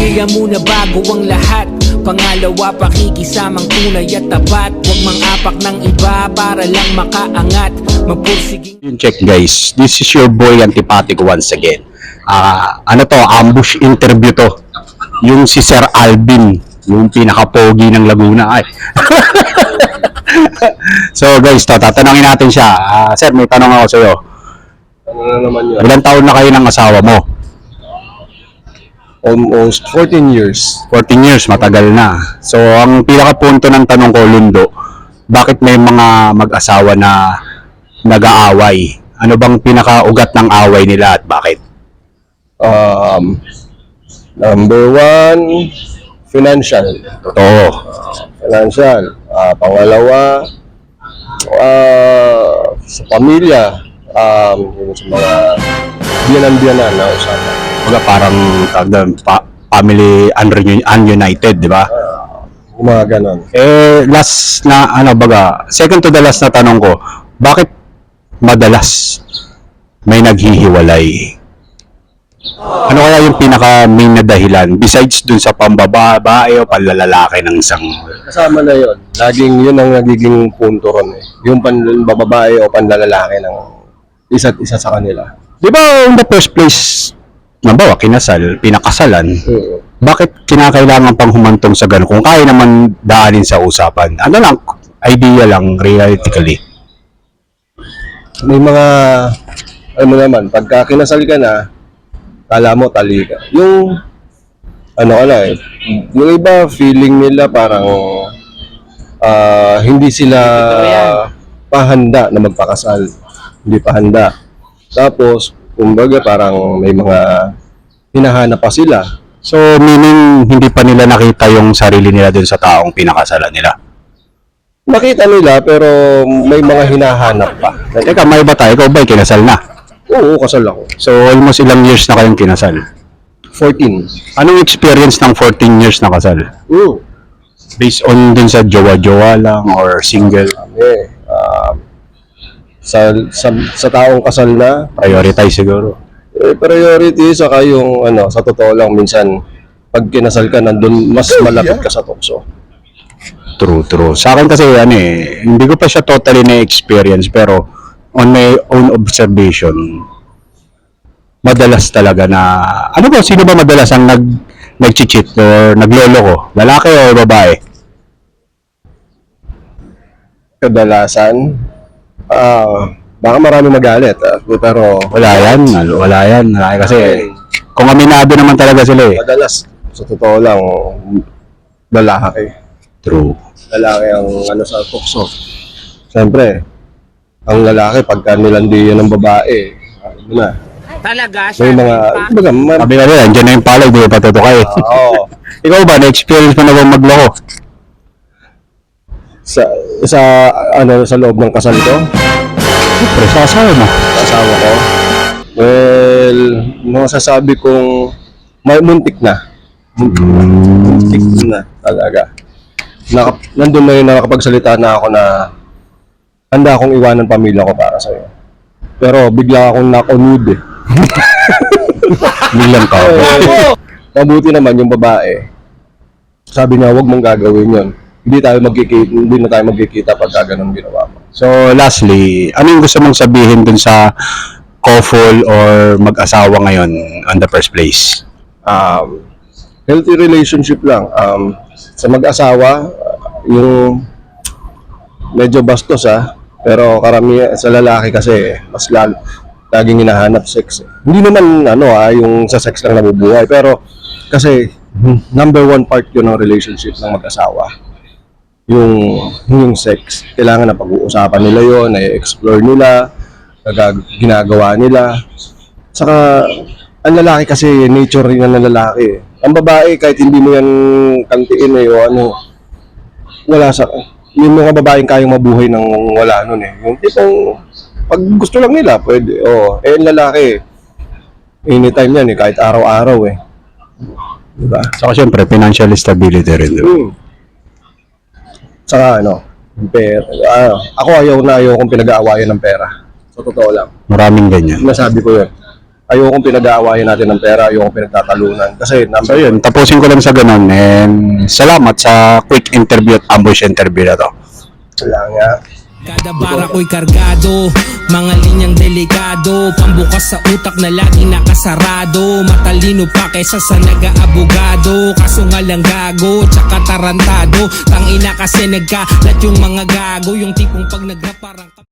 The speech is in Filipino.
Pamilya muna bago ang lahat. Pangalawa, pakikisamang tunay at tapat. Huwag mang-apak ng iba para lang makaangat. Magpursiging Check guys, this is your boy Antipathic once again. Ano to, ambush interview to. Yung si Sir Alvin, yung pinaka-pogi ng Laguna. Ay. So guys, tatanungin natin siya. Sir, may tanong ako sa iyo. Ano na naman yun? Ilang taon na kayo ng asawa mo? Almost 14 years. 14 years, matagal na. So ang pinaka-punto ng tanong ko, Lundo, bakit may mga mag-asawa na nag-aaway? Ano bang pinaka-ugat ng away nila at bakit? Number one, financial. Totoo. Financial. Pangalawa, sa pamilya, yung sa mga biyanan-biyanan na usapan. Wala parang family ununited, di ba? Mga ganon. Last na second to the last na tanong ko, bakit madalas may naghihiwalay? Ano kaya yung pinaka main na dahilan besides dun sa pambabae o panlalalaki ng isang Kasama na yon. Laging yun ang nagiging punto ron eh. Yung panbababae o panlalalaki ng isa't isa sa kanila. di ba in the first place, nabawa, kinasal, pinakasalan, bakit kinakailangan pang humantong sa gano'n kung kaya naman daanin sa usapan? Ano lang, idea lang, realistically. May mga, ano naman, pagka kinasal ka na, kala mo tali ka. Yung, yung iba, feeling nila parang hindi sila pahanda na magpakasal. Hindi pahanda. Tapos, kumbaga parang may mga hinahanap pa sila. So, meaning, hindi pa nila nakita yung sarili nila dun sa taong pinakasalan nila. Nakita nila pero may mga hinahanap pa. Teka, may ba tayo? Ikaw ba'y kinasal na? Oo, kasal ako. So, almost ilang years na kayong kinasal? 14. Anong experience ng 14 years na kasal? Based on dun sa jowa-jowa lang or single? Sa taong kasal na, Prioritize siguro. priority saka yung sa totoo lang minsan pag kinasal ka nandun mas malapit ka sa tukso. True. Sa akin kasi hindi ko pa siya totally na-experience pero on my own observation, madalas talaga na, sino ba madalas ang nag-cheat or naglolo ko? Lalaki o babae? Kadalasan, baka marami magalit pero Wala yan. Kasi kung aminado naman talaga sila eh. madalas sa totoo lang lalaki. True. Lalaki ang sa tukso. Siyempre, ang lalaki pagka nilandiyan ng babae, na. talaga May mga, Sabi ka rin, andyan na yung palay, di ba patutukay? oo. Ikaw ba, na-experience mo na ba magloko? Sa loob ng kasal ko, Siyempre, sa asawa mo. asawa ko, well, masasabi kong may muntik na. Muntik na talaga. Nandun na yun, nakapagsalita na ako na handa akong iwanan pamilya ko para sa'yo. Pero bigla akong nakunod eh. Biglang ka. Mabuti naman yung babae. Sabi niya, huwag mong gagawin yun. Hindi na tayo magkikita pag ganun ginawa mo. So, lastly, ano yung gusto mong sabihin dun sa couple or mag-asawa ngayon on the first place? Healthy relationship lang. Sa mag-asawa, yung medyo bastos pero karamihan sa lalaki kasi mas laging hinahanap sex. Hindi naman yung sa sex lang nabubuhay pero kasi number one part yun ng relationship ng mag-asawa. Yung sex, kailangan na pag-uusapan nila yun, na-explore nila, ginagawa nila. Saka ang lalaki kasi nature rin ng lalaki. Ang babae kahit hindi mo yan kantiin wala yung mga babaeng kayang mabuhay nang wala nun eh. Yung tipong pag gusto lang nila, pwede. Yung lalaki, anytime yan kahit araw-araw eh. Diba? Saka syempre, financial stability rin. Saka pera. Ako ayaw kong pinag-aawayan ng pera. Sa totoo lang. Maraming ganyan. Nasabi ko yun. ayokong pinag-aawayan natin ng pera, ayokong pinagtatalunan. Kasi So yun, tapusin ko lang sa ganun. And salamat sa quick interview at ambush interview na to. Wala nga. Kada bara ko'y kargado, mga linyang delikado, pambukas sa utak na laging nakasarado. Matalino pa kaysa sa nag-aabogado, kaso nga lang gago, tsaka tarantado. Tangina kasi nagkalat yung mga gago, yung tipong pag nagra parang